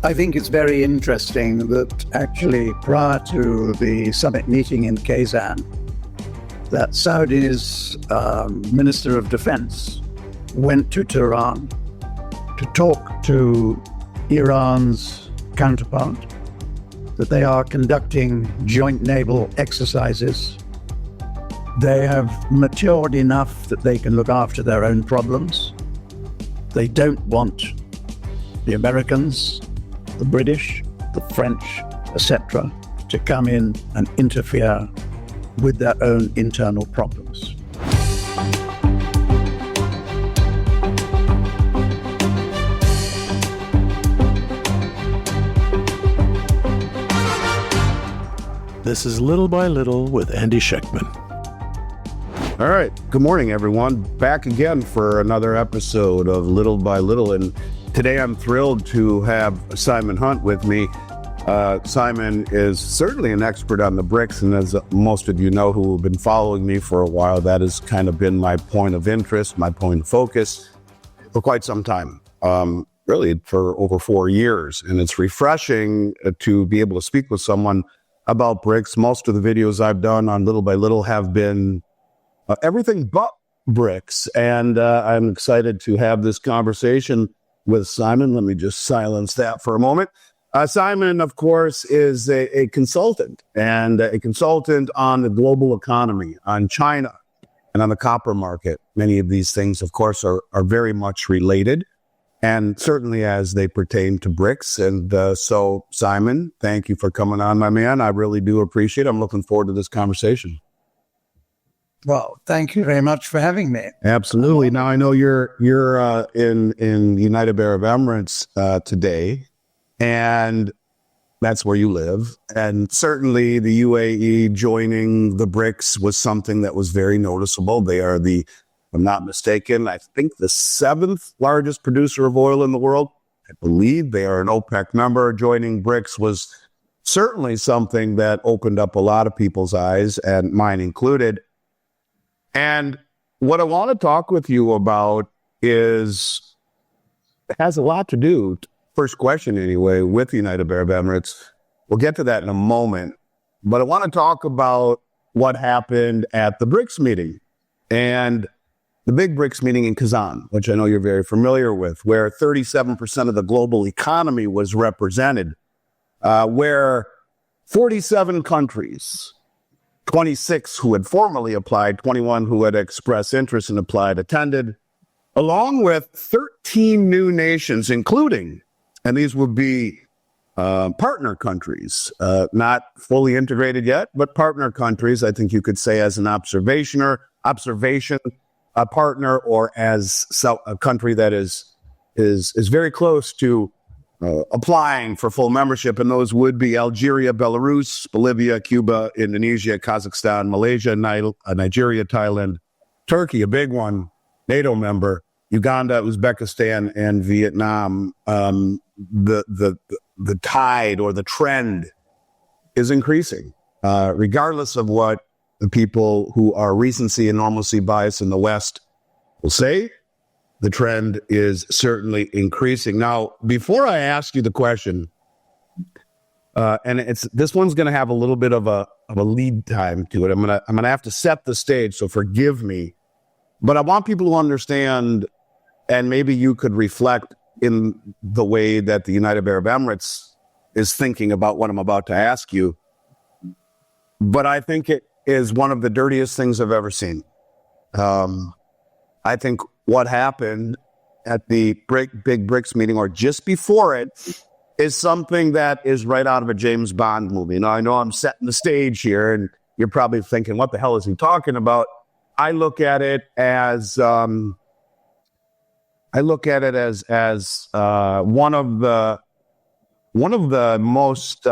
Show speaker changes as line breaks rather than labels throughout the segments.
I think it's very interesting that actually prior to the summit meeting in Kazan, that Saudi's Minister of Defense went to Tehran to talk to Iran's counterpart, that they are conducting joint naval exercises. They have matured enough that they can look after their own problems. They don't want the Americans, the British, the French, etc., to come in and interfere with their own internal problems.
This is Little by Little with Andy Schectman.
All right. Good morning, everyone. Back again for another episode of Little by Little. And today I'm thrilled to have Simon Hunt with me. Simon is certainly an expert on the BRICS. And as most of you know who have been following me for a while, that has kind of been my point of interest, my point of focus for quite some time, really for over 4 years. And it's refreshing to be able to speak with someone about BRICS. Most of the videos I've done on Little by Little have been everything but BRICS. And I'm excited to have this conversation with Simon. Let me just silence that for a moment. Simon, of course, is a consultant, and a consultant on the global economy, on China, and on the copper market. Many of these things, of course, are very much related, and certainly as they pertain to BRICS. And so, Simon, thank you for coming on, my man. I really do appreciate it. I'm looking forward to this conversation.
Well, thank you very much for having me.
Absolutely. Now, I know you're in the United Arab Emirates today, and that's where you live. And certainly the UAE joining the BRICS was something that was very noticeable. They are if I'm not mistaken, I think the 7th largest producer of oil in the world. I believe they are an OPEC member. Joining BRICS was certainly something that opened up a lot of people's eyes, and mine included. And what I want to talk with you about has a lot to do, first question anyway, with the United Arab Emirates. We'll get to that in a moment. But I want to talk about what happened at the BRICS meeting, and the big BRICS meeting in Kazan, which I know you're very familiar with, where 37% of the global economy was represented, where 47 countries, 26 who had formally applied, 21 who had expressed interest and applied, attended, along with 13 new nations, including, and these would be partner countries, not fully integrated yet, but partner countries, I think you could say as an observation partner, or as a country that is very close to applying for full membership, and those would be Algeria, Belarus, Bolivia, Cuba, Indonesia, Kazakhstan, Malaysia, Nigeria, Thailand, Turkey, a big one, NATO member, Uganda, Uzbekistan, and Vietnam. The tide or the trend is increasing, regardless of what the people who are recency and normalcy biased in the West will say. The trend is certainly increasing. Now, before I ask you the question, and this one's going to have a little bit of a lead time to it. I'm gonna have to set the stage, so forgive me. But I want people to understand, and maybe you could reflect in the way that the United Arab Emirates is thinking about what I'm about to ask you. But I think it is one of the dirtiest things I've ever seen. I think what happened at the big BRICS meeting, or just before it, is something that is right out of a James Bond movie. Now, I know I'm setting the stage here, and you're probably thinking, what the hell is he talking about? I look at it as one of the most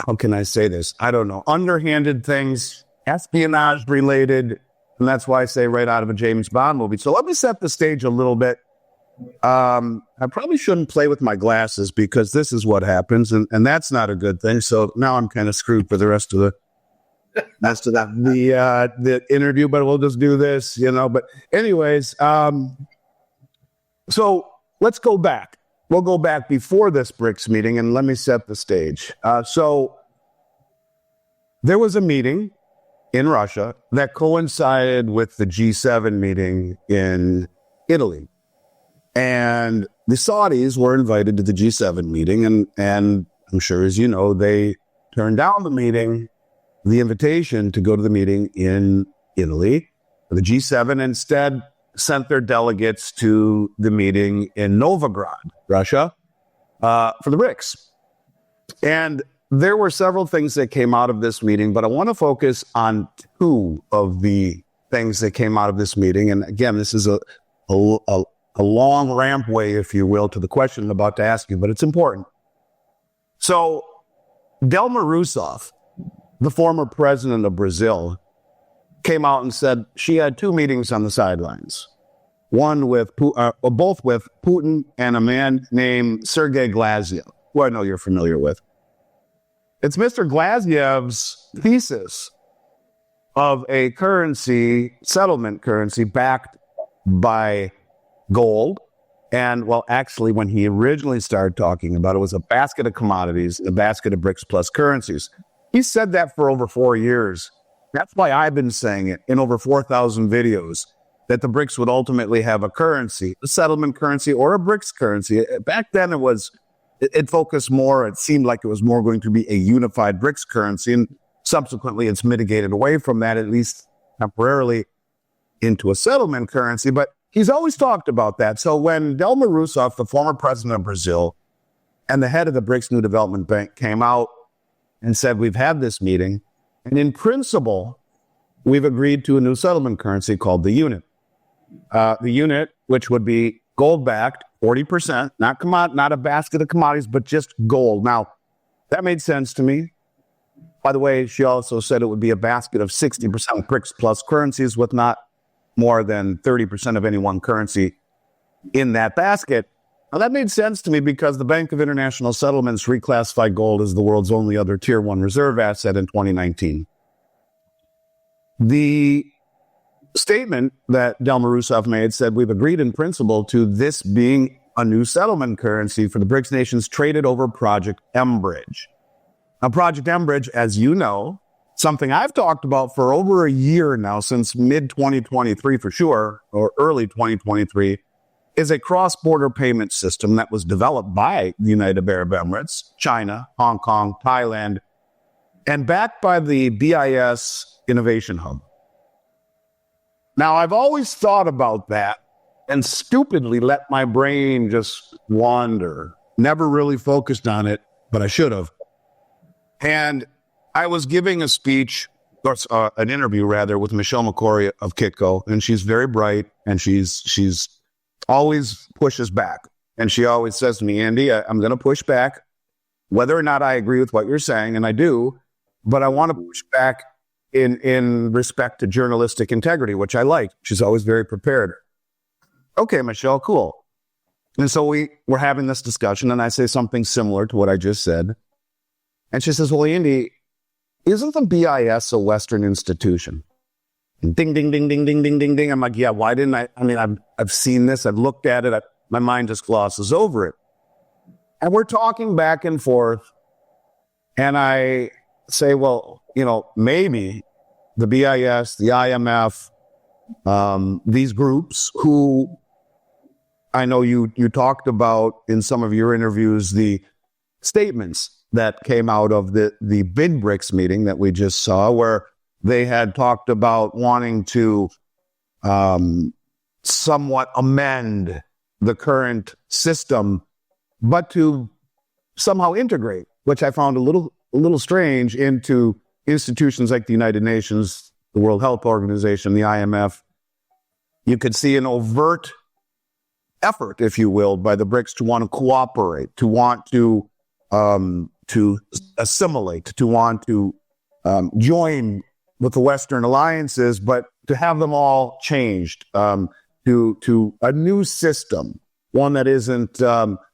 how can I say this? I don't know. Underhanded things, espionage related. And that's why I say right out of a James Bond movie. So let me set the stage a little bit. I probably shouldn't play with my glasses, because this is what happens. And that's not a good thing. So now I'm kind of screwed for the rest of the interview, but we'll just do this, But anyways, so let's go back. we'll go back before this BRICS meeting, and let me set the stage. So there was a meeting in Russia that coincided with the G7 meeting in Italy. And the Saudis were invited to the G7 meeting, and I'm sure, as you know, they turned down the invitation to go to the meeting in Italy. The G7 instead sent their delegates to the meeting in Novograd, Russia, for the BRICS. And there were several things that came out of this meeting, but I want to focus on two of the things that came out of this meeting. And again, this is a long rampway, if you will, to the question I'm about to ask you, but it's important. So Dilma Rousseff, the former president of Brazil, came out and said she had two meetings on the sidelines. Both with Putin and a man named Sergei Glaziev, who I know you're familiar with. It's Mr. Glaziev's thesis of a settlement currency backed by gold. And well, actually, when he originally started talking about it, was a basket of commodities, a basket of BRICS plus currencies. He said that for over 4 years. That's why I've been saying it in over 4,000 videos, that the BRICS would ultimately have a currency, a settlement currency or a BRICS currency. Back then it focused more, it seemed like it was more going to be a unified BRICS currency, and subsequently it's mitigated away from that, at least temporarily, into a settlement currency. But he's always talked about that. So when Dilma Rousseff, the former president of Brazil, and the head of the BRICS New Development Bank came out and said, we've had this meeting, and in principle, we've agreed to a new settlement currency called the unit. The unit, which would be gold-backed, 40%, not a basket of commodities, but just gold. Now, that made sense to me. By the way, she also said it would be a basket of 60% BRICS plus currencies with not more than 30% of any one currency in that basket. Now, that made sense to me because the Bank of International Settlements reclassified gold as the world's only other Tier 1 reserve asset in 2019. The statement that Dilma Rousseff made said, we've agreed in principle to this being a new settlement currency for the BRICS nations traded over Project Mbridge. Now, Project Mbridge, as you know, something I've talked about for over a year now, since mid-2023 for sure, or early 2023, is a cross-border payment system that was developed by the United Arab Emirates, China, Hong Kong, Thailand, and backed by the BIS Innovation Hub. Now, I've always thought about that and stupidly let my brain just wander. Never really focused on it, but I should have. And I was giving a speech, or an interview rather, with Michelle McCory of Kitco, and she's very bright, and she's always pushes back. And she always says to me, Andy, I'm going to push back, whether or not I agree with what you're saying, and I do, but I want to push back in respect to journalistic integrity, which I like. She's always very prepared. Okay, Michelle, cool. And so we're having this discussion, and I say something similar to what I just said. And she says, well, Andy, isn't the BIS a Western institution? And ding, ding, ding, ding, ding, ding, ding, ding. I'm like, yeah, why didn't I? I mean, I've seen this. I've looked at it. My mind just glosses over it. And we're talking back and forth. And I say, well, maybe the BIS, the IMF, these groups who I know you talked about in some of your interviews, the statements that came out of the big BRICS meeting that we just saw, where they had talked about wanting to somewhat amend the current system, but to somehow integrate, which I found a little strange, into institutions like the United Nations, the World Health Organization, the IMF. You could see an overt effort, if you will, by the BRICS to want to cooperate, to want to assimilate, to want to join with the Western alliances, but to have them all changed to a new system, one that isn't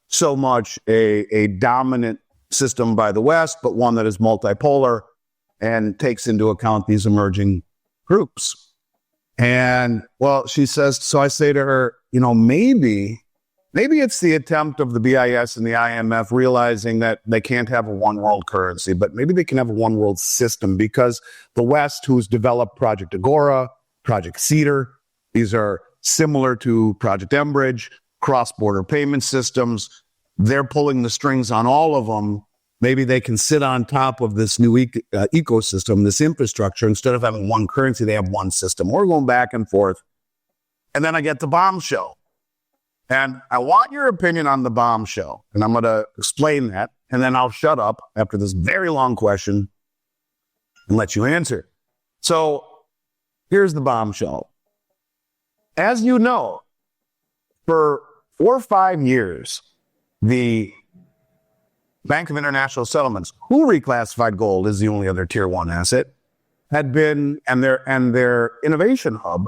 so much a dominant system by the West, but one that is multipolar and takes into account these emerging groups. And well, she says, so I say to her, maybe maybe it's the attempt of the BIS and the IMF realizing that they can't have a one world currency, but maybe they can have a one world system, because the West, who's developed Project Agora, Project Cedar, these are similar to Project Enbridge, cross-border payment systems. They're pulling the strings on all of them. Maybe they can sit on top of this new ecosystem, this infrastructure. Instead of having one currency, they have one system. We're going back and forth. And then I get the bombshell. And I want your opinion on the bombshell. And I'm going to explain that. And then I'll shut up after this very long question and let you answer. So here's the bombshell. As you know, for 4 or 5 years, the Bank of International Settlements, who reclassified gold as the only other tier 1 asset, had been, and their innovation hub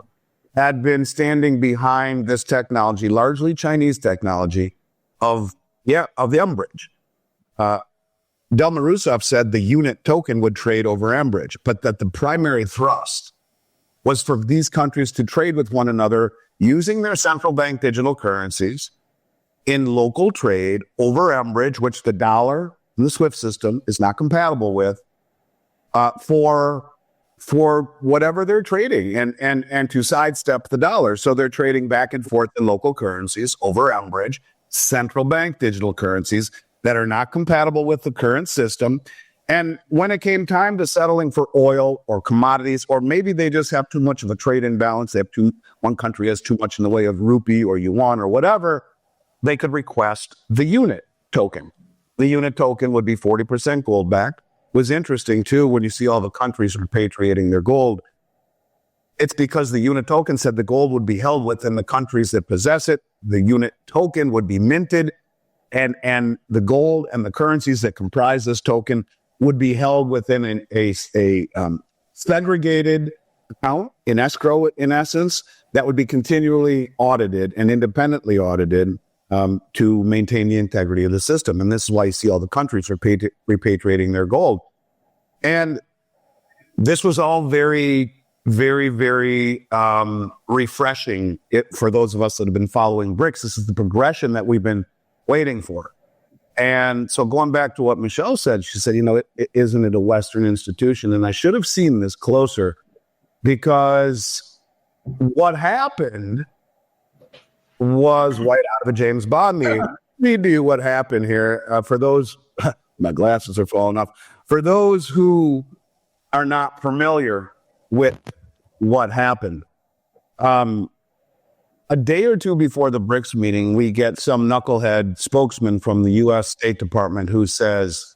had been standing behind this technology, largely Chinese technology, of the Enbridge. Delma Rousseff said the unit token would trade over Enbridge, but that the primary thrust was for these countries to trade with one another using their central bank digital currencies in local trade over Enbridge, which the dollar in the SWIFT system is not compatible with, for whatever they're trading and to sidestep the dollar. So they're trading back and forth in local currencies over Enbridge, central bank digital currencies that are not compatible with the current system. And when it came time to settling for oil or commodities, or maybe they just have too much of a trade imbalance, one country has too much in the way of rupee or yuan or whatever, they could request the unit token. The unit token would be 40% gold backed. It was interesting too, when you see all the countries repatriating their gold, it's because the unit token said the gold would be held within the countries that possess it. The unit token would be minted, and the gold and the currencies that comprise this token would be held within a segregated account, in escrow, in essence, that would be continually audited and independently audited to maintain the integrity of the system. And this is why you see all the countries repatriating their gold. And this was all very, very, very refreshing for those of us that have been following BRICS. This is the progression that we've been waiting for. And so going back to what Michelle said, she said, isn't it a Western institution? And I should have seen this closer, because what happened was right out of a James Bond movie. Read to you what happened here. For those, my glasses are falling off. For those who are not familiar with what happened, a day or two before the BRICS meeting, we get some knucklehead spokesman from the U.S. State Department who says,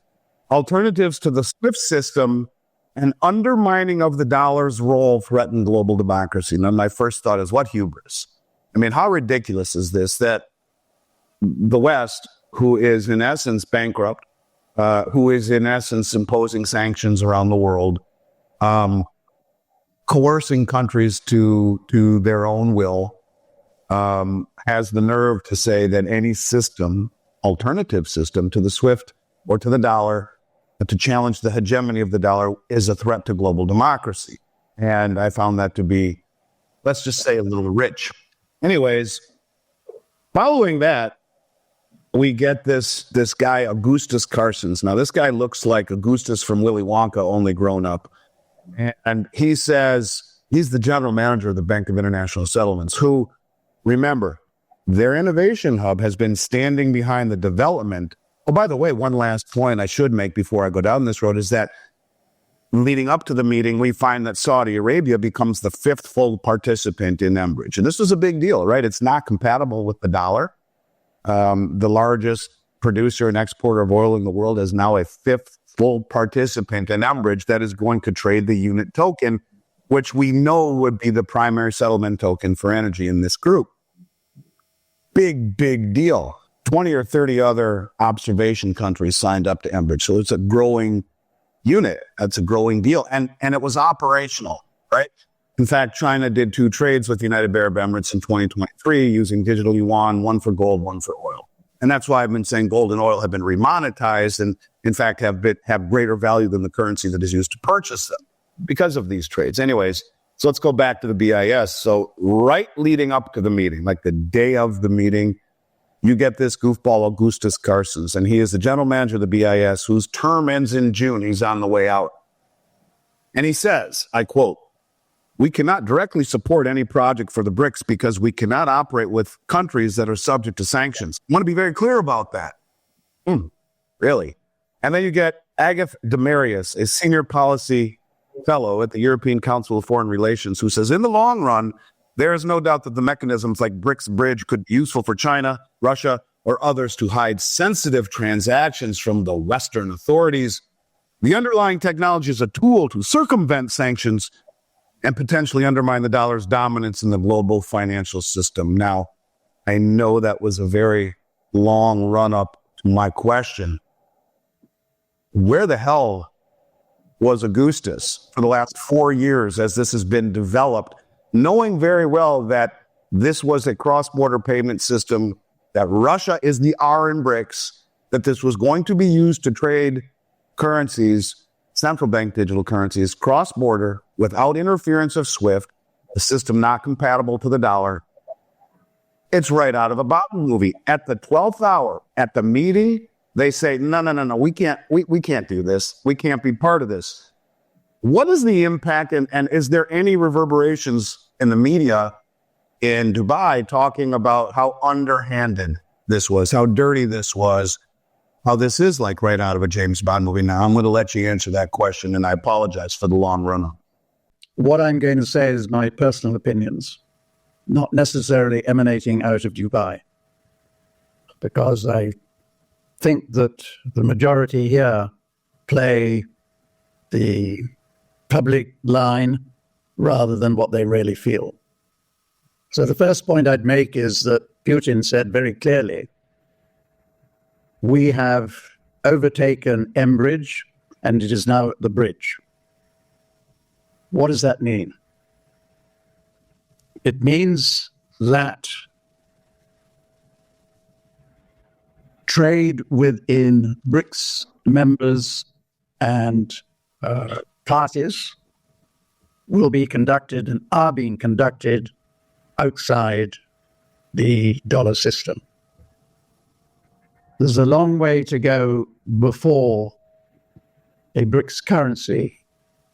alternatives to the SWIFT system and undermining of the dollar's role threaten global democracy. And then my first thought is, what hubris? I mean, how ridiculous is this, that the West, who is in essence bankrupt, who is in essence imposing sanctions around the world, coercing countries to their own will, has the nerve to say that any system, alternative system to the SWIFT or to the dollar, to challenge the hegemony of the dollar, is a threat to global democracy. And I found that to be, let's just say, a little rich. Anyways, following that, we get this guy, Augustus Carstens. Now, this guy looks like Augustus from Willy Wonka, only grown up. And he says he's the general manager of the Bank of International Settlements, who, remember, their innovation hub has been standing behind the development. Oh, by the way, one last point I should make before I go down this road is that leading up to the meeting, we find that Saudi Arabia becomes the 5th full participant in Enbridge. And this is a big deal, right? It's not compatible with the dollar. The largest producer and exporter of oil in the world is now a 5th full participant in Enbridge that is going to trade the unit token, which we know would be the primary settlement token for energy in this group. Big, big deal. 20 or 30 other observation countries signed up to Enbridge. So it's a growing unit. That's a growing deal. And it was operational, right? In fact, China did 2 trades with the United Arab Emirates in 2023 using digital yuan, one for gold, one for oil. And that's why I've been saying gold and oil have been remonetized and, in fact, have greater value than the currency that is used to purchase them because of these trades. Anyways, so let's go back to the BIS. So right leading up to the meeting, like the day of the meeting, you get this goofball Augustus Carstens, and he is the general manager of the BIS, whose term ends in June. He's on the way out. And he says, I quote, "We cannot directly support any project for the BRICS because we cannot operate with countries that are subject to sanctions." I want to be very clear about that. Really? And then you get Agath Demarius, a senior policy fellow at the European Council of Foreign Relations, who says, in the long run, there is no doubt that the mechanisms like BRICS Bridge could be useful for China, Russia, or others to hide sensitive transactions from the Western authorities. The underlying technology is a tool to circumvent sanctions and potentially undermine the dollar's dominance in the global financial system. Now, I know that was a very long run-up to my question. Where the hell was Augustus for the last 4 years as this has been developed, knowing very well that this was a cross-border payment system, that Russia is the R in BRICS, that this was going to be used to trade currencies, central bank digital currencies, cross-border, without interference of SWIFT, a system not compatible to the dollar. It's right out of a Bond movie. At the 12th hour, at the meeting, they say, no, we can't do this. We can't be part of this. What is the impact, and is there any reverberations in the media in Dubai talking about how underhanded this was, how dirty this was, how this is like right out of a James Bond movie? Now, I'm going to let you answer that question, and I apologize for the long run-up.
What I'm going to say is my personal opinions, not necessarily emanating out of Dubai, because I think that the majority here play the public line rather than what they really feel. So the first point I'd make is that Putin said very clearly, we have overtaken Mbridge and it is now at the bridge. What does that mean? It means that trade within BRICS members and parties will be conducted and are being conducted outside the dollar system. There's a long way to go before a BRICS currency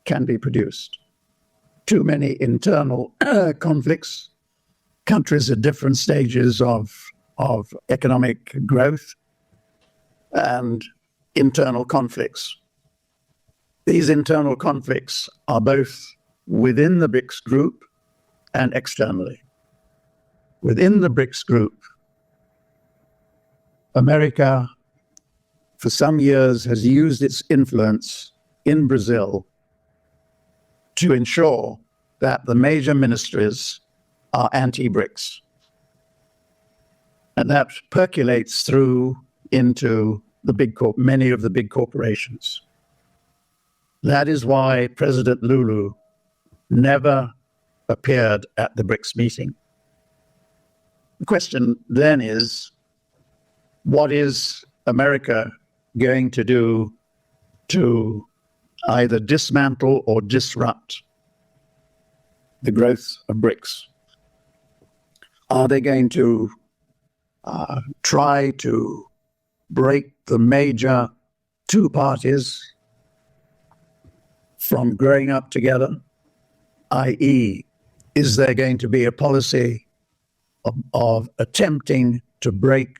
can be produced. Too many internal conflicts, countries at different stages of economic growth, and internal conflicts. These internal conflicts are both within the BRICS group and externally. Within the BRICS group, America, for some years, has used its influence in Brazil to ensure that the major ministries are anti-BRICS. And that percolates through into many of the big corporations. That is why President Lulu never appeared at the BRICS meeting. The question then is, what is America going to do to either dismantle or disrupt the growth of BRICS? Are they going to try to break the major two parties from growing up together? i.e., is there going to be a policy of attempting to break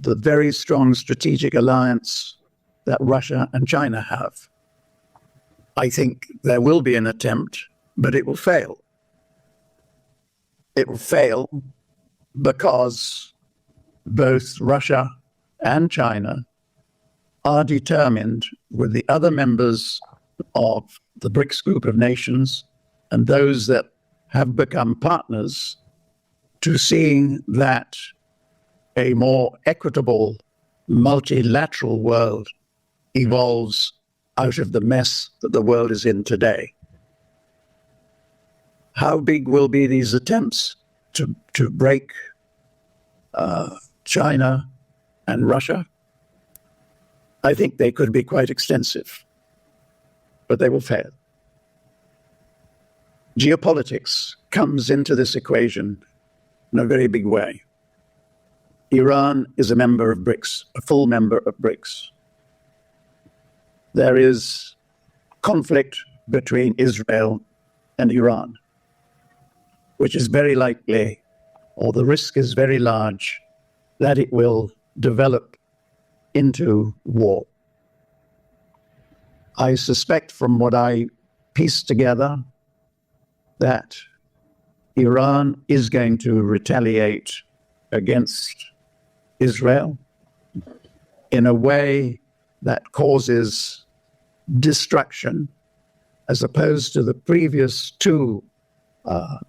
the very strong strategic alliance that Russia and China have? I think there will be an attempt, but it will fail. It will fail because both Russia and China are determined, with the other members of the BRICS group of nations and those that have become partners, to seeing that a more equitable multilateral world evolves out of the mess that the world is in today. How big will be these attempts to break China and Russia? I think they could be quite extensive, but they will fail. Geopolitics comes into this equation in a very big way. Iran is a member of BRICS, a full member of BRICS. There is conflict between Israel and Iran, which is very likely, or the risk is very large, that it will develop into war. I suspect from what I pieced together that Iran is going to retaliate against Israel in a way that causes destruction, as opposed to the previous two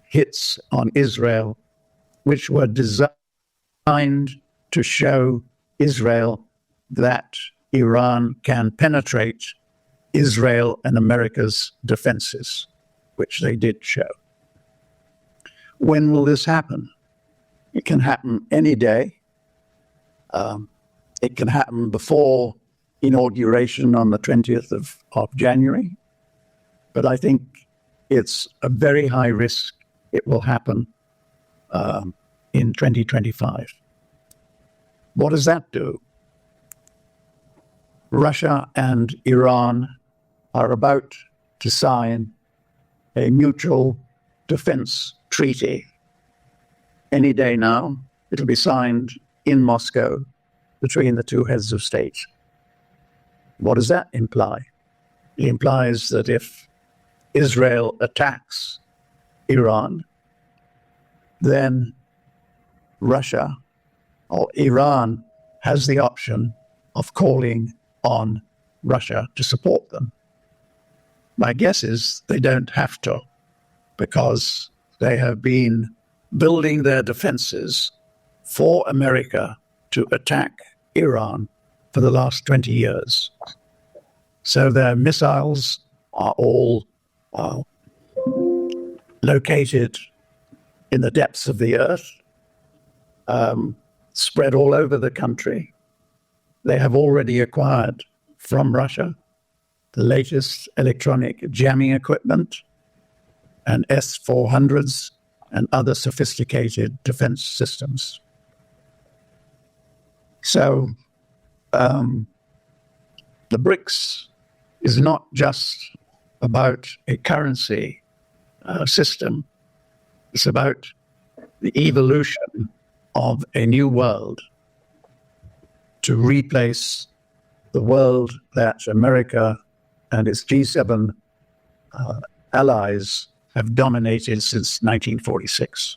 hits on Israel, which were designed to show Israel that Iran can penetrate Israel and America's defenses, which they did show. When will this happen? It can happen any day. It can happen before inauguration on the 20th of January. But I think it's a very high risk it will happen in 2025. What does that do? Russia and Iran are about to sign a mutual defense treaty. Any day now, it'll be signed in Moscow between the two heads of state. What does that imply? It implies that if Israel attacks Iran, then Russia or Iran has the option of calling on Russia to support them. My guess is they don't have to, because they have been building their defenses for America to attack Iran for the last 20 years. So their missiles are all located in the depths of the earth, spread all over the country. They have already acquired from Russia the latest electronic jamming equipment and S-400s and other sophisticated defense systems. So the BRICS is not just about a currency system. It's about the evolution of a new world to replace the world that America and its G7 allies have dominated since 1946.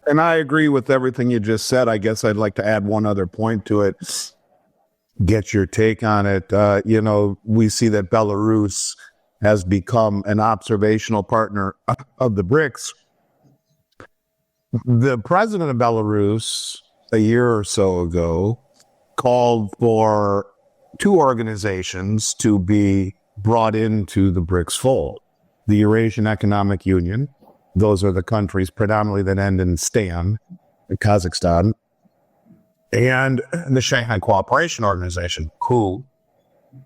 And I agree with everything you just said. I guess I'd like to add one other point to it, get your take on it. We see that Belarus has become an observational partner of the BRICS. The president of Belarus, a year or so ago, called for two organizations to be brought into the BRICS fold. The Eurasian Economic Union, those are the countries predominantly that end in Stan, Kazakhstan, and the Shanghai Cooperation Organization, who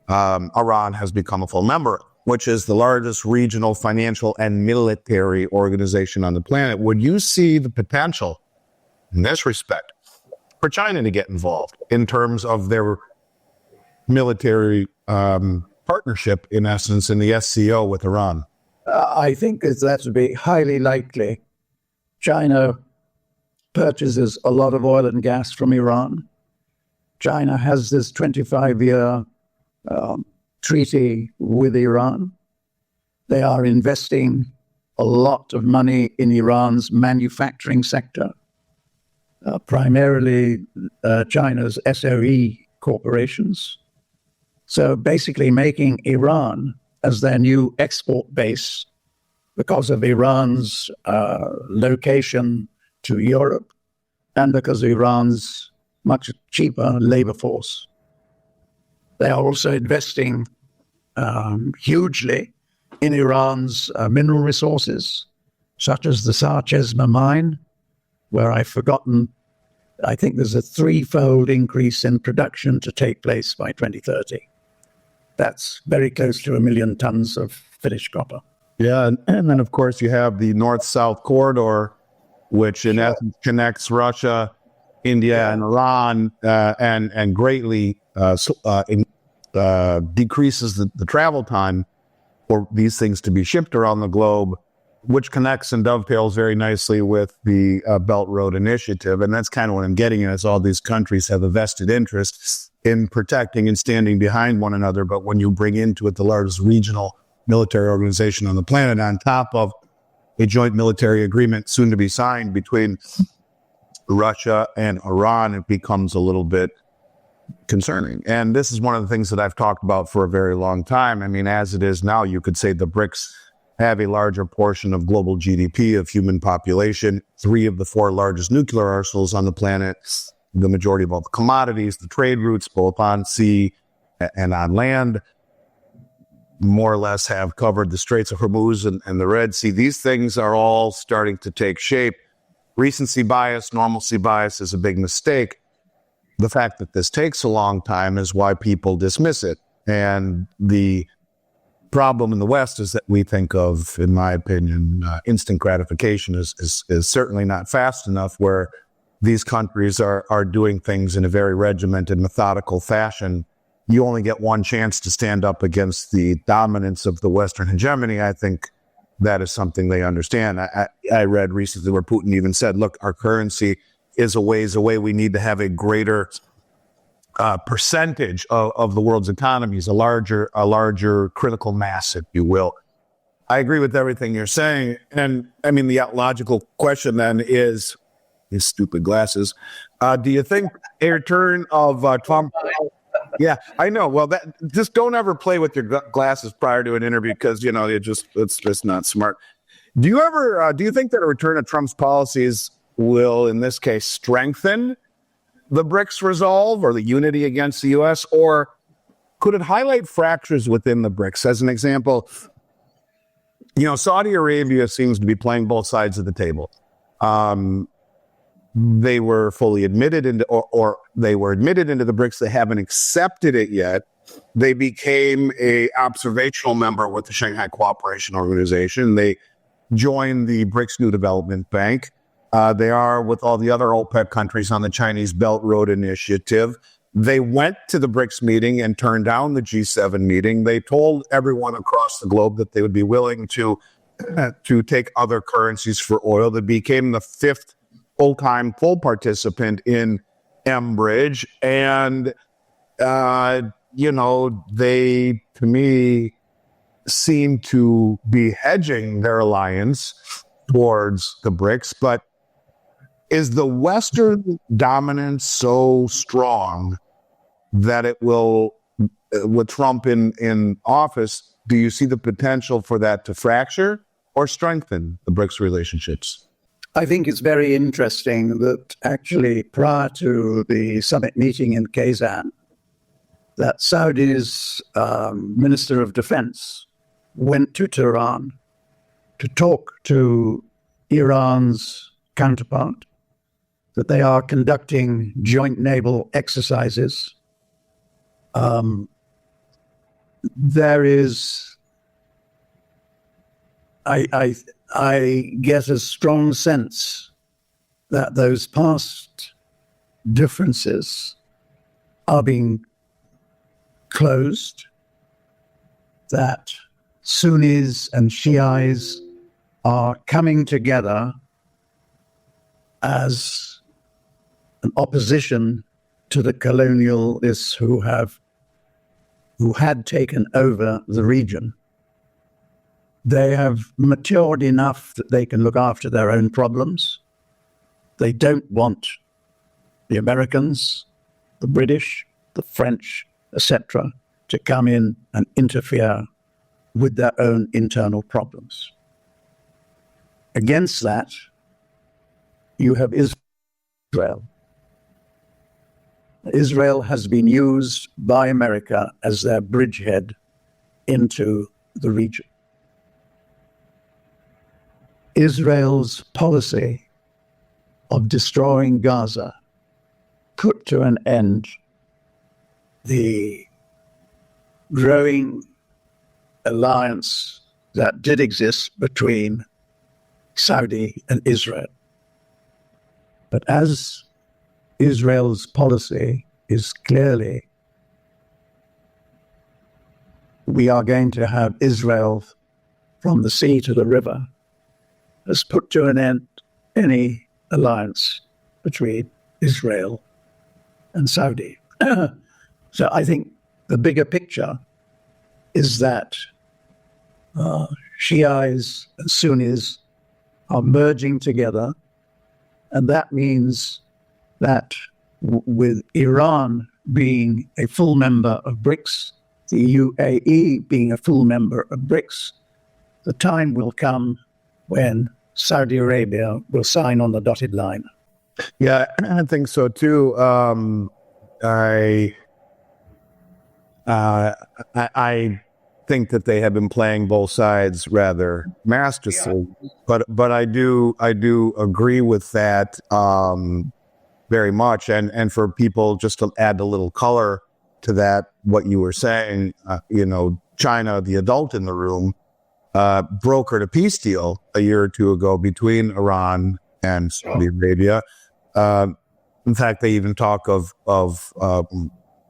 Iran has become a full member, which is the largest regional financial and military organization on the planet. Would you see the potential in this respect for China to get involved in terms of their military partnership, in essence, in the SCO with Iran?
I think that would be highly likely. China purchases a lot of oil and gas from Iran. China has this 25-year treaty with Iran. They are investing a lot of money in Iran's manufacturing sector, primarily China's SOE corporations. So basically making Iran as their new export base because of Iran's location to Europe and because of Iran's much cheaper labor force. They are also investing hugely in Iran's mineral resources, such as the Sar Chesma mine, where I think there's a threefold increase in production to take place by 2030. That's very close to 1 million tons of finished copper.
Yeah, and then, of course, you have the North-South corridor, which in essence connects Russia India and Iran, and greatly decreases the travel time for these things to be shipped around the globe, which connects and dovetails very nicely with the Belt Road Initiative. And that's kind of what I'm getting at, is all these countries have a vested interest in protecting and standing behind one another. But when you bring into it the largest regional military organization on the planet, on top of a joint military agreement soon to be signed between Russia and Iran, it becomes a little bit concerning. And this is one of the things that I've talked about for a very long time. I mean, as it is now, you could say the BRICS have a larger portion of global GDP, of human population, 3 of the 4 largest nuclear arsenals on the planet, the majority of all the commodities, the trade routes, both on sea and on land, more or less have covered the Straits of Hormuz and the Red Sea. These things are all starting to take shape. Recency bias, normalcy bias is a big mistake. The fact that this takes a long time is why people dismiss it. And the problem in the West is that we think of, in my opinion, instant gratification is certainly not fast enough, where these countries are doing things in a very regimented, methodical fashion. You only get one chance to stand up against the dominance of the Western hegemony. I think that is something they understand. I read recently where Putin even said, look, our currency is a ways away. We need to have a greater percentage of the world's economies, a larger critical mass, if you will. I agree with everything you're saying. And I mean, the logical question then is, his stupid glasses, do you think a return of Trump? Yeah, I know. Well, just don't ever play with your glasses prior to an interview, because, you know, it's just not smart. Do you think that a return of Trump's policies will, in this case, strengthen the BRICS resolve or the unity against the U.S., or could it highlight fractures within the BRICS? As an example, you know, Saudi Arabia seems to be playing both sides of the table. They were fully admitted into, or they were admitted into the BRICS. They haven't accepted it yet. They became a observational member with the Shanghai Cooperation Organization. They joined the BRICS New Development Bank. They are, with all the other OPEC countries, on the Chinese Belt Road Initiative. They went to the BRICS meeting and turned down the G7 meeting. They told everyone across the globe that they would be willing to take other currencies for oil. They became the 5th full-time full participant in MBridge. And, you know, they, to me, seem to be hedging their alliance towards the BRICS. But is the Western dominance so strong that it will, with Trump in office, do you see the potential for that to fracture or strengthen the BRICS relationships?
I think it's very interesting that actually prior to the summit meeting in Kazan, that Saudi's Minister of Defense went to Tehran to talk to Iran's counterpart, that they are conducting joint naval exercises. There is, I get a strong sense that those past differences are being closed, that Sunnis and Shias are coming together as an opposition to the colonialists who had taken over the region. They have matured enough that they can look after their own problems. They don't want the Americans, the British, the French, etc., to come in and interfere with their own internal problems. Against that, you have Israel. Israel has been used by America as their bridgehead into the region. Israel's policy of destroying Gaza put to an end the growing alliance that did exist between Saudi and Israel. But as Israel's policy is clearly we are going to have Israel from the sea to the river, has put to an end any alliance between Israel and Saudi. So I think the bigger picture is that Shias and Sunnis are merging together, and that means that with Iran being a full member of BRICS, the UAE being a full member of BRICS, the time will come when Saudi Arabia will sign on the dotted line.
Yeah, I think so too. I think that they have been playing both sides rather masterfully, but I do agree with that very much. And for people, just to add a little color to that, what you were saying, China, the adult in the room, brokered a peace deal a year or two ago between Iran and Saudi Arabia. In fact, they even talk of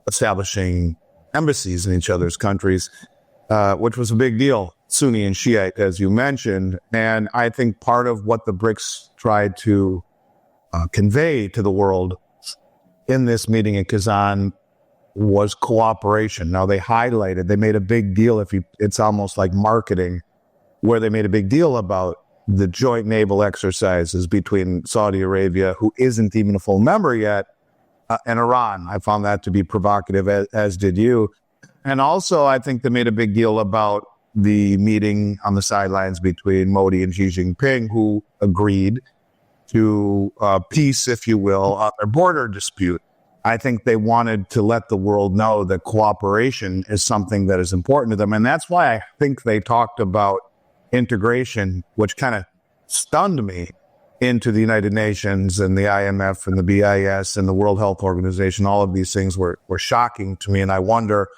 establishing embassies in each other's countries, which was a big deal, Sunni and Shiite, as you mentioned. And I think part of what the BRICS tried to convey to the world in this meeting in Kazan was cooperation. Now, they made a big deal, it's almost like marketing, where they made a big deal about the joint naval exercises between Saudi Arabia, who isn't even a full member yet, and Iran. I found that to be provocative, as did you. And also, I think they made a big deal about the meeting on the sidelines between Modi and Xi Jinping, who agreed to peace, if you will, on their border dispute. I think they wanted to let the world know that cooperation is something that is important to them. And that's why I think they talked about integration, which kind of stunned me, into the United Nations and the IMF and the BIS and the World Health Organization. All of these things were shocking to me. And I wonder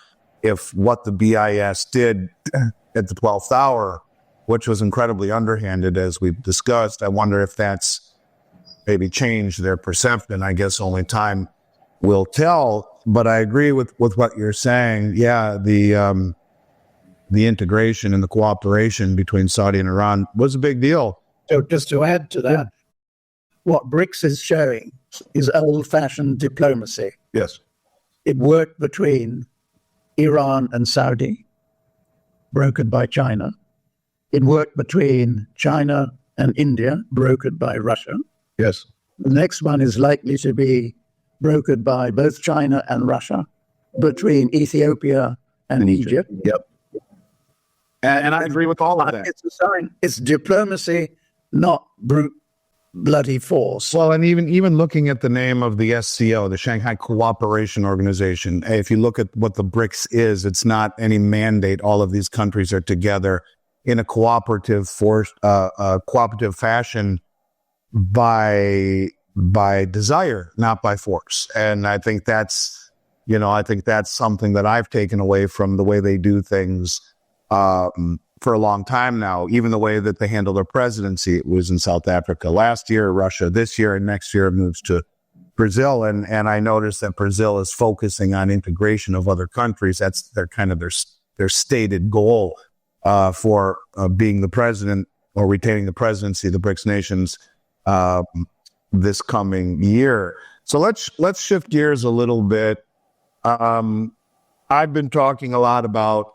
if what the BIS did at the 12th hour, which was incredibly underhanded, as we've discussed, I wonder if that's maybe changed their perception. I guess only time will tell. But I agree with what you're saying. Yeah, the integration and the cooperation between Saudi and Iran was a big deal.
So just to add to that, what BRICS is showing is old-fashioned diplomacy.
Yes.
It worked between Iran and Saudi, brokered by China. It worked between China and India, brokered by Russia.
Yes.
The next one is likely to be brokered by both China and Russia, between Ethiopia and Egypt.
Yep. And I agree with all of that.
It's a sign. It's diplomacy, not brute, bloody force.
Well, and even looking at the name of the SCO, the Shanghai Cooperation Organization, if you look at what the BRICS is, it's not any mandate. All of these countries are together in a cooperative fashion by desire, not by force. And I think that's something that I've taken away from the way they do things for a long time now. Even the way that they handle their presidency, it was in South Africa last year, Russia this year, and next year it moves to Brazil. And I noticed that Brazil is focusing on integration of other countries. That's their stated goal for being the president or retaining the presidency of the BRICS nations this coming year. So let's shift gears a little bit. I've been talking a lot about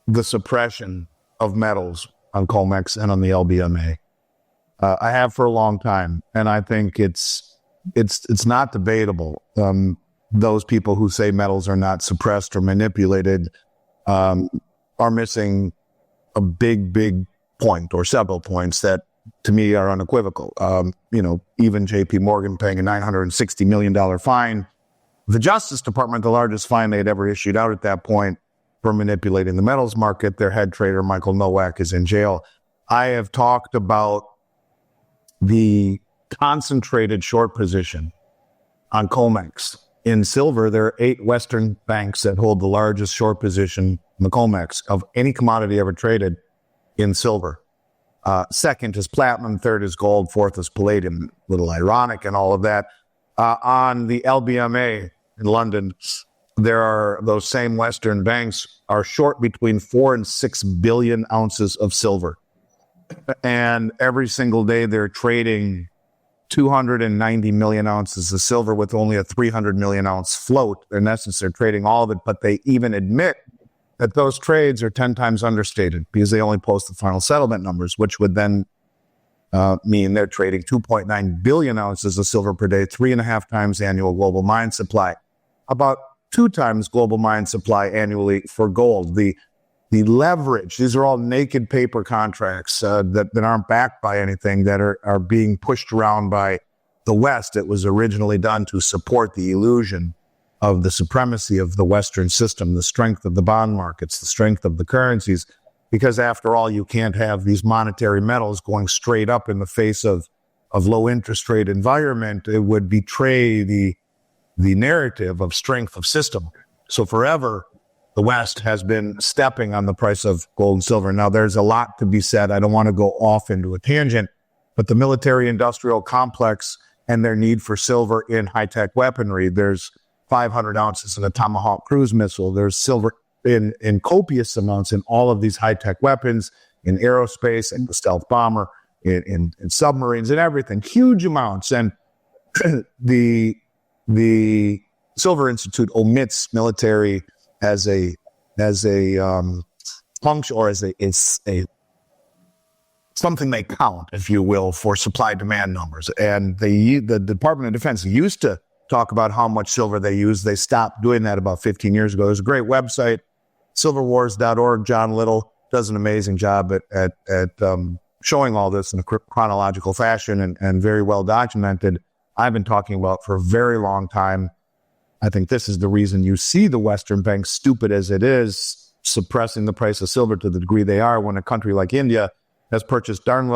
the suppression of metals on COMEX and on the LBMA. I have for a long time, and I think it's not debatable. Those people who say metals are not suppressed or manipulated are missing a big point, or several points that to me are unequivocal. Even JP Morgan paying a $960 million fine. The Justice Department, the largest fine they'd ever issued out at that point for manipulating the metals market. Their head trader, Michael Nowak, is in jail. I have talked about the concentrated short position on COMEX. In silver, there are 8 Western banks that hold the largest short position in the COMEX of any commodity ever traded in silver. Second is platinum, third is gold, fourth is palladium. A little ironic and all of that. On the LBMA in London, there are those same Western banks are short between 4 and 6 billion ounces of silver. And every single day they're trading 290 million ounces of silver with only a 300 million ounce float. In essence, they're trading all of it, but they even admit that those trades are 10 times understated because they only post the final settlement numbers, which would then mean they're trading 2.9 billion ounces of silver per day, 3.5 times annual global mine supply, about 2 times global mine supply annually for gold. The leverage, these are all naked paper contracts that aren't backed by anything, that are being pushed around by the West. It was originally done to support the illusion of the supremacy of the Western system, the strength of the bond markets, the strength of the currencies, because after all, you can't have these monetary metals going straight up in the face of low interest rate environment. It would betray the narrative of strength of system. So forever, the West has been stepping on the price of gold and silver. Now, there's a lot to be said. I don't want to go off into a tangent, but the military-industrial complex and their need for silver in high-tech weaponry, there's 500 ounces in a Tomahawk cruise missile. There's silver in copious amounts in all of these high-tech weapons, in aerospace, and the stealth bomber, in submarines, and everything. Huge amounts. And the Silver Institute omits military as a function, or as a something they count, if you will, for supply demand numbers. And the Department of Defense used to talk about how much silver they use. They stopped doing that about 15 years ago. There's a great website, silverwars.org. John Little does an amazing job at showing all this in a chronological fashion and very well documented. I've been talking about for a very long time. I think this is the reason you see the Western banks, stupid as it is, suppressing the price of silver to the degree they are, when a country like India has purchased darn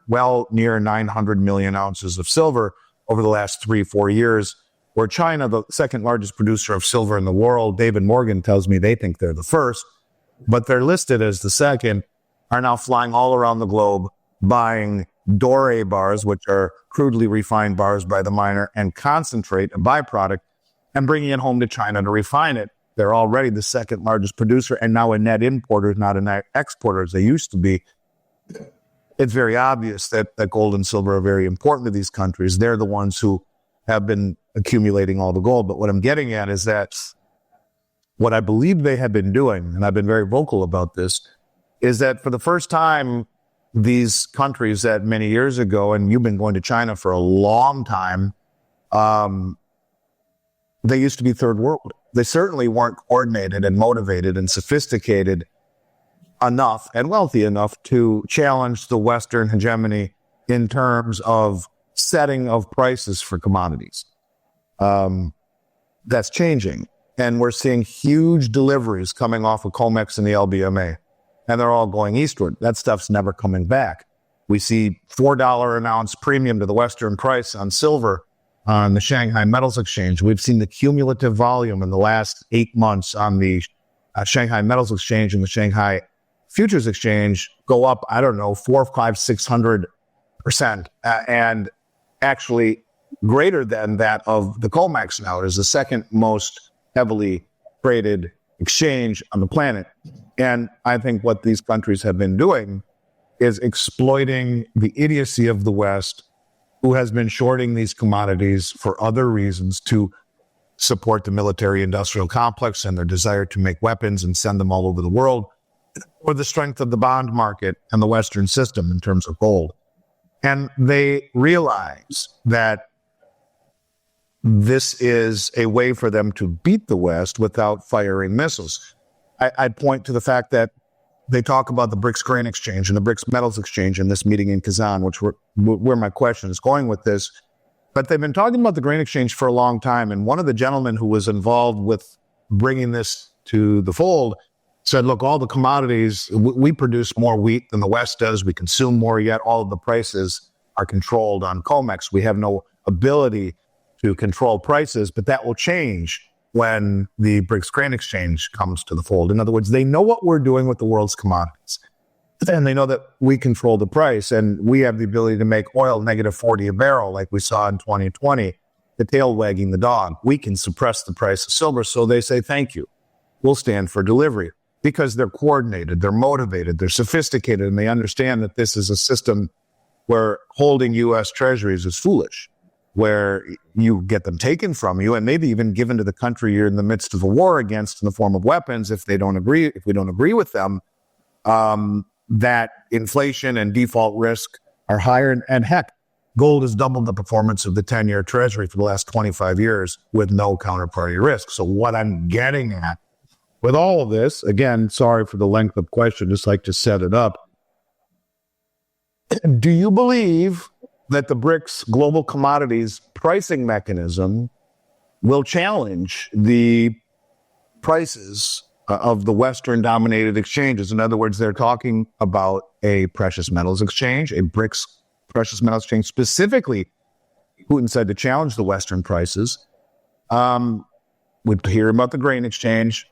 well near 900 million ounces of silver over the last 3-4 years, where China, the second largest producer of silver in the world, David Morgan tells me they think they're the first, but they're listed as the second, are now flying all around the globe, buying doré bars, which are crudely refined bars by the miner, and concentrate, a byproduct, and bringing it home to China to refine it. They're already the second largest producer and now a net importer, not a net exporter as they used to be. It's very obvious that gold and silver are very important to these countries. They're the ones who have been accumulating all the gold. But what I'm getting at is that what I believe they have been doing, and I've been very vocal about this, is that for the first time, these countries that many years ago, and you've been going to China for a long time, they used to be third world. They certainly weren't coordinated and motivated and sophisticated enough and wealthy enough to challenge the Western hegemony in terms of setting of prices for commodities. That's changing. And we're seeing huge deliveries coming off of COMEX and the LBMA. And they're all going eastward. That stuff's never coming back. We see $4 an ounce premium to the Western price on silver on the Shanghai Metals Exchange. We've seen the cumulative volume in the last 8 months on the Shanghai Metals Exchange and the Shanghai Futures Exchange go up, 400, 500, 600%, and actually greater than that of the COMEX now. It is the second most heavily traded exchange on the planet. And I think what these countries have been doing is exploiting the idiocy of the West, who has been shorting these commodities for other reasons to support the military-industrial complex and their desire to make weapons and send them all over the world, or the strength of the bond market and the Western system in terms of gold. And they realize that this is a way for them to beat the West without firing missiles. I'd point to the fact that they talk about the BRICS grain exchange and the BRICS metals exchange in this meeting in Kazan, which where my question is going with this. But they've been talking about the grain exchange for a long time. And one of the gentlemen who was involved with bringing this to the fold said, look, all the commodities, we produce more wheat than the West does. We consume more, yet all of the prices are controlled on COMEX. We have no ability to control prices, but that will change when the BRICS grain exchange comes to the fold. In other words, they know what we're doing with the world's commodities. And they know that we control the price, and we have the ability to make oil negative 40 a barrel like we saw in 2020. the tail wagging the dog. We can suppress the price of silver. So they say, thank you. We'll stand for delivery because they're coordinated, they're motivated, they're sophisticated, and they understand that this is a system where holding U.S. treasuries is foolish, where you get them taken from you and maybe even given to the country you're in the midst of a war against in the form of weapons if we don't agree with them, that inflation and default risk are higher. And heck, gold has doubled the performance of the 10-year treasury for the last 25 years with no counterparty risk. So what I'm getting at with all of this, again, sorry for the length of question, just like to set it up. Do you believe that the BRICS global commodities pricing mechanism will challenge the prices of the Western-dominated exchanges? In other words, they're talking about a precious metals exchange, a BRICS precious metals exchange. Specifically, Putin said to challenge the Western prices. We hear about the grain exchange.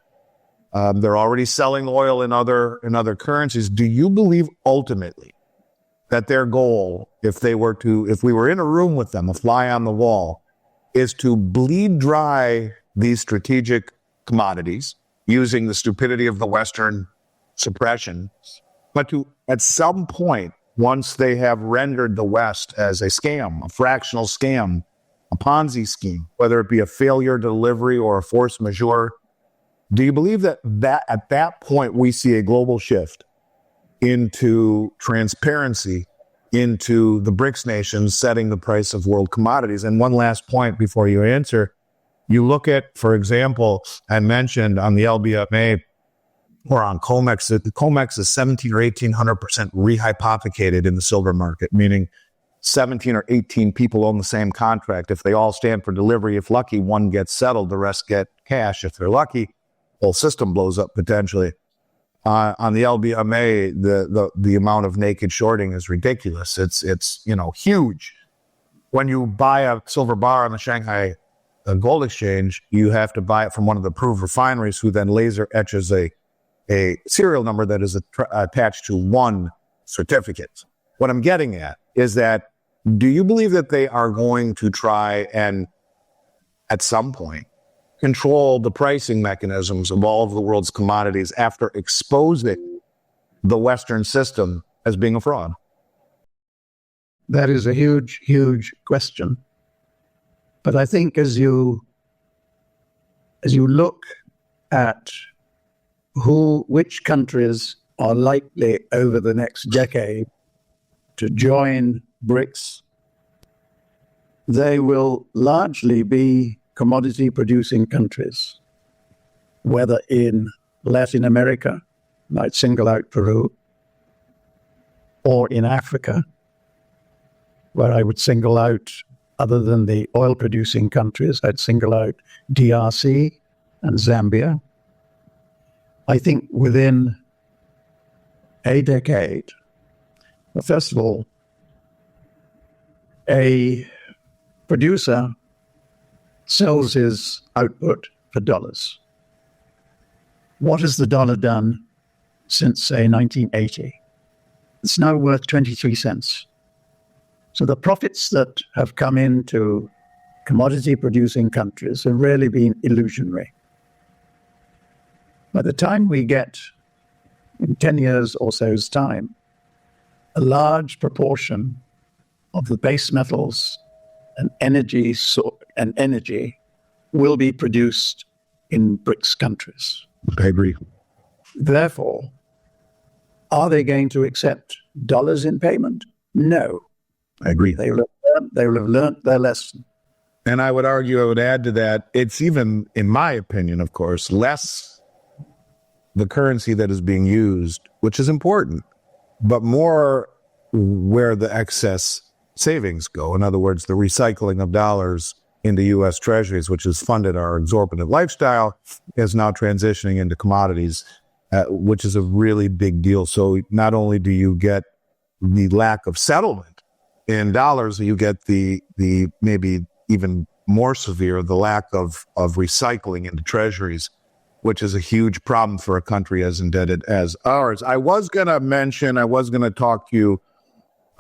They're already selling oil in other currencies. Do you believe ultimately that their goal, if we were in a room with them, a fly on the wall, is to bleed dry these strategic commodities using the stupidity of the Western suppression, but to, at some point, once they have rendered the West as a scam, a fractional scam, a Ponzi scheme, whether it be a failure delivery or a force majeure, do you believe that at that point we see a global shift into transparency, into the BRICS nations setting the price of world commodities? And one last point before you answer, you look at, for example, I mentioned on the LBMA or on COMEX, the COMEX is 17 or 1800% rehypothecated in the silver market, meaning 17 or 18 people own the same contract. If they all stand for delivery, if lucky, one gets settled, the rest get cash. If they're lucky, the whole system blows up potentially. On the LBMA, the amount of naked shorting is ridiculous. It's huge. When you buy a silver bar on the Shanghai Gold Exchange, you have to buy it from one of the approved refineries, who then laser etches a serial number that is attached to one certificate. What I'm getting at is that, do you believe that they are going to try and, at some point, control the pricing mechanisms of all of the world's commodities after exposing the Western system as being a fraud?
That is a huge, huge question. But I think as you look at which countries are likely over the next decade to join BRICS, they will largely be commodity-producing countries, whether in Latin America, might single out Peru, or in Africa, where I would single out, other than the oil-producing countries, I'd single out DRC and Zambia. I think within a decade, first of all, a producer sells his output for dollars. What has the dollar done since, say, 1980? It's now worth 23 cents. So the profits that have come into commodity-producing countries have really been illusionary. By the time we get, in 10 years or so's time, a large proportion of the base metals and energy will be produced in BRICS countries.
I agree.
Therefore, are they going to accept dollars in payment? No.
I agree.
They will have learned their lesson.
And I would add to that, it's even, in my opinion, of course, less the currency that is being used, which is important, but more where the excess savings go. In other words, the recycling of dollars into U.S. treasuries, which has funded our exorbitant lifestyle, is now transitioning into commodities, which is a really big deal. So not only do you get the lack of settlement in dollars, you get the maybe even more severe, the lack of recycling into treasuries, which is a huge problem for a country as indebted as ours. I was going to talk to you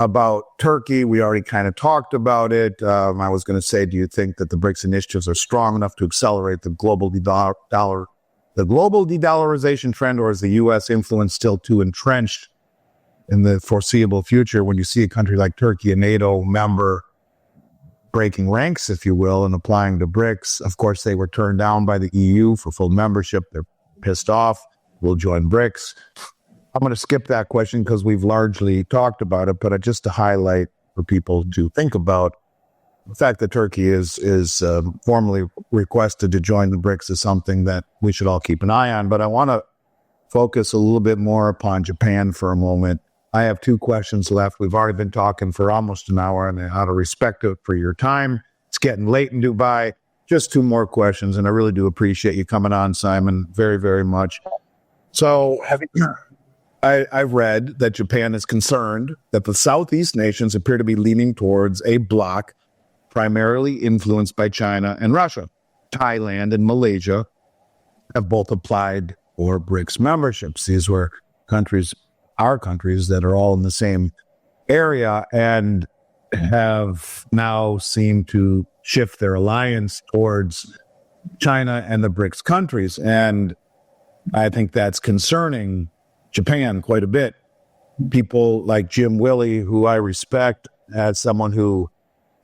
about Turkey. We already kind of talked about it. I was going to say, do you think that the BRICS initiatives are strong enough to accelerate the global de-dollarization trend, or is the U.S. influence still too entrenched in the foreseeable future when you see a country like Turkey, a NATO member, breaking ranks, if you will, and applying to BRICS? Of course, they were turned down by the EU for full membership. They're pissed off. We'll join BRICS. I'm going to skip that question because we've largely talked about it, but just to highlight for people to think about, the fact that Turkey is formally requested to join the BRICS is something that we should all keep an eye on. But I want to focus a little bit more upon Japan for a moment. I have 2 questions left. We've already been talking for almost an hour, and out of respect for your time, it's getting late in Dubai. Just 2 more questions, and I really do appreciate you coming on, Simon, very, very much. So I've read that Japan is concerned that the Southeast nations appear to be leaning towards a bloc primarily influenced by China and Russia. Thailand and Malaysia have both applied for BRICS memberships. These were our countries that are all in the same area and have now seemed to shift their alliance towards China and the BRICS countries. And I think that's concerning Japan quite a bit. People like Jim Willey, who I respect as someone who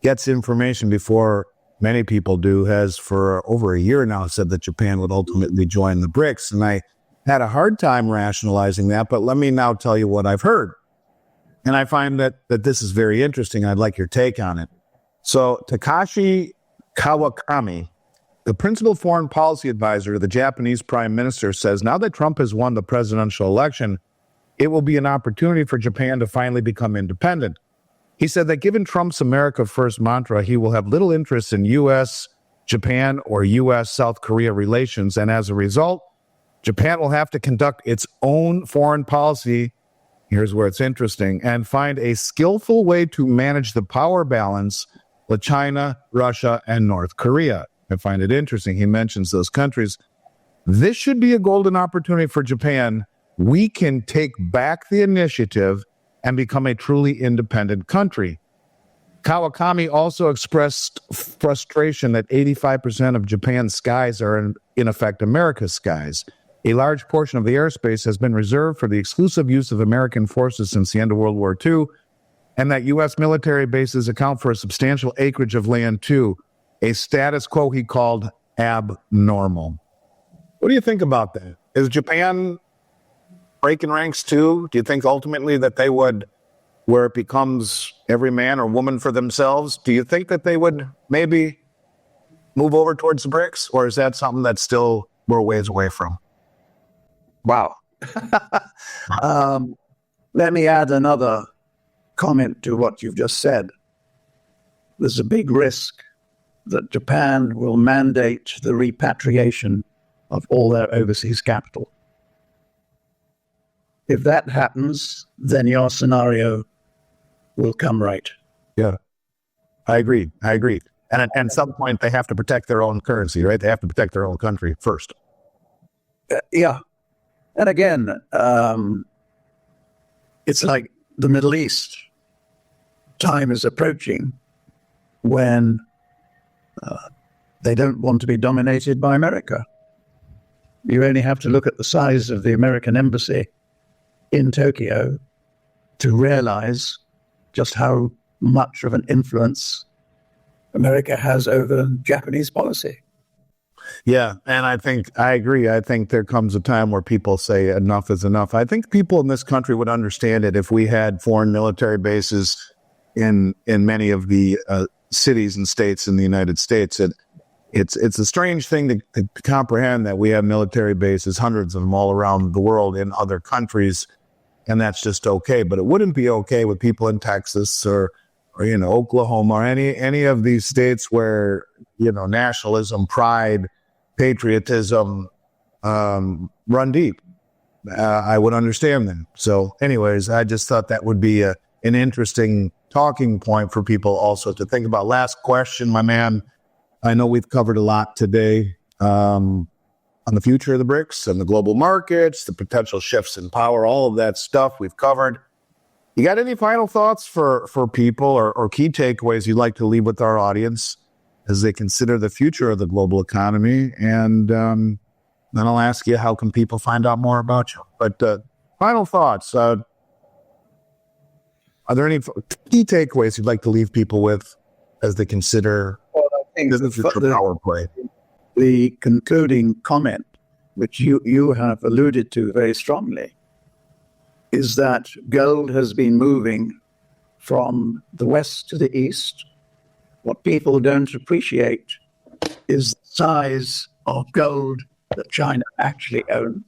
gets information before many people do, has for over a year now said that Japan would ultimately join the BRICS. And I had a hard time rationalizing that, but let me now tell you what I've heard. And I find that this is very interesting. I'd like your take on it. So Takashi Kawakami, the principal foreign policy advisor to the Japanese prime minister, says now that Trump has won the presidential election, it will be an opportunity for Japan to finally become independent. He said that given Trump's America First mantra, he will have little interest in U.S.-Japan or U.S.-South Korea relations, and as a result, Japan will have to conduct its own foreign policy, here's where it's interesting, and find a skillful way to manage the power balance with China, Russia, and North Korea. I find it interesting. He mentions those countries. This should be a golden opportunity for Japan. We can take back the initiative and become a truly independent country. Kawakami also expressed frustration that 85% of Japan's skies are in effect America's skies. A large portion of the airspace has been reserved for the exclusive use of American forces since the end of World War II, and that U.S. military bases account for a substantial acreage of land too, a status quo he called abnormal. What do you think about that? Is Japan breaking ranks too? Do you think ultimately that they would, where it becomes every man or woman for themselves, do you think that they would maybe move over towards the BRICS? Or is that something that still we're ways away from?
Wow. Let me add another comment to what you've just said. There's a big risk that Japan will mandate the repatriation of all their overseas capital. If that happens, then your scenario will come right.
Yeah, I agree. And at some point, they have to protect their own currency, right? They have to protect their own country first.
Yeah. And again, it's like the Middle East. Time is approaching when they don't want to be dominated by America. You only have to look at the size of the American embassy in Tokyo to realize just how much of an influence America has over Japanese policy.
Yeah, and I agree. I think there comes a time where people say enough is enough. I think people in this country would understand it if we had foreign military bases in many of the cities and states in the United States. It's a strange thing to comprehend that we have military bases, hundreds of them all around the world in other countries, and that's just okay. But it wouldn't be okay with people in Texas or Oklahoma or any of these states where nationalism, pride, patriotism run deep. I would understand that. So, anyways, I just thought that would be an interesting talking point for people also to think about. Last question, my man. I know we've covered a lot today on the future of the BRICS and the global markets, the potential shifts in power, all of that stuff we've covered. You got any final thoughts for people or key takeaways you'd like to leave with our audience as they consider the future of the global economy? And then I'll ask you, how can people find out more about you? But final thoughts. Are there any key takeaways you'd like to leave people with as they consider the future power play?
The concluding comment, which you have alluded to very strongly, is that gold has been moving from the west to the east. What people don't appreciate is the size of gold that China actually owns.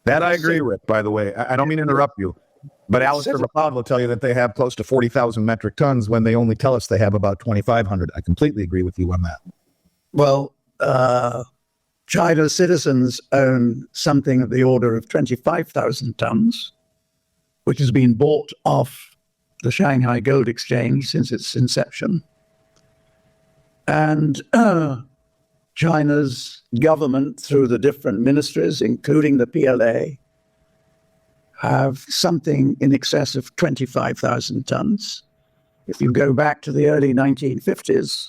That I agree with, by the way. I don't mean to interrupt you, but Alistair McLeod will tell you that they have close to 40,000 metric tons when they only tell us they have about 2,500. I completely agree with you on that.
Well, China's citizens own something of the order of 25,000 tons, which has been bought off the Shanghai Gold Exchange since its inception. And China's government, through the different ministries, including the PLA, have something in excess of 25,000 tons. If you go back to the early 1950s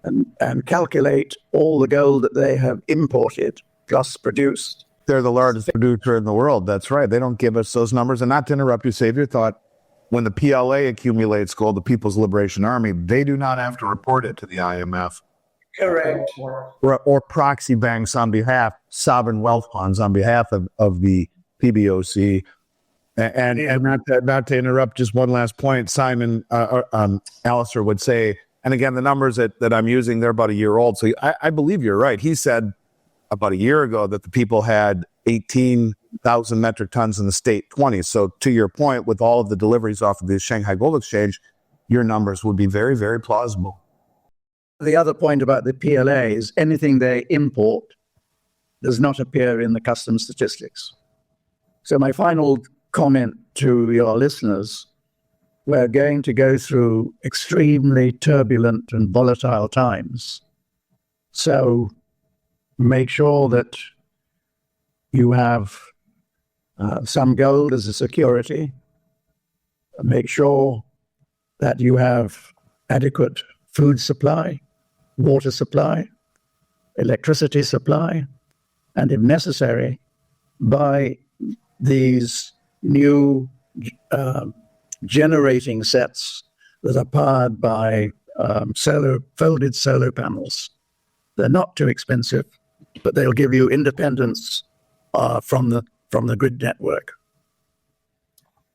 and calculate all the gold that they have imported plus produced.
They're the largest producer in the world. That's right. They don't give us those numbers. And not to interrupt you, save your thought. When the PLA accumulates gold, the People's Liberation Army, they do not have to report it to the IMF.
Correct.
Or proxy banks on behalf, sovereign wealth funds on behalf of the PBOC. And not to interrupt, just one last point, Simon, Alistair would say, and again, the numbers that I'm using, they're about a year old. So I believe you're right. He said about a year ago that the people had 18,000 metric tons in the state 20. So to your point, with all of the deliveries off of the Shanghai Gold Exchange, your numbers would be very, very plausible.
The other point about the PLA is anything they import does not appear in the customs statistics. So my final comment to your listeners, we're going to go through extremely turbulent and volatile times. So make sure that you have some gold as a security. Make sure that you have adequate food supply, water supply, electricity supply, and if necessary, buy these new generating sets that are powered by folded solar panels. They're not too expensive, but they'll give you independence from the grid network.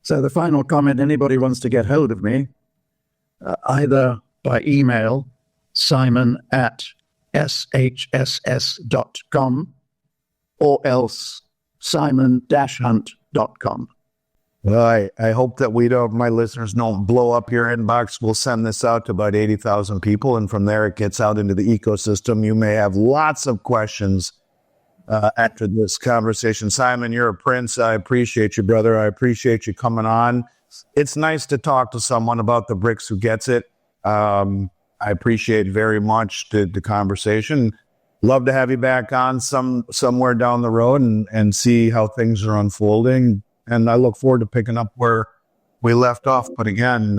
So the final comment, anybody wants to get hold of me, either by email, simon@shss.com, or else simon-hunt.com.
Well, I hope that my listeners don't blow up your inbox. We'll send this out to about 80,000 people, and from there it gets out into the ecosystem. You may have lots of questions after this conversation. Simon, you're a prince. I appreciate you, brother. I appreciate you coming on. It's nice to talk to someone about the BRICS who gets it. I appreciate very much the conversation. Love to have you back on somewhere down the road and see how things are unfolding. And I look forward to picking up where we left off. But again,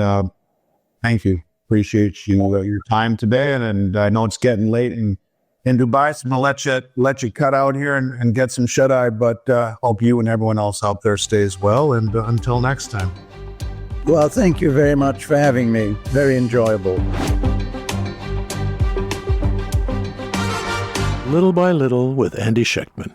thank you. Appreciate your time today. And I know it's getting late in Dubai, so I'm going to let you cut out here and get some shut-eye. But hope you and everyone else out there stays well. And until next time.
Well, thank you very much for having me. Very enjoyable.
Little by Little with Andy Schectman.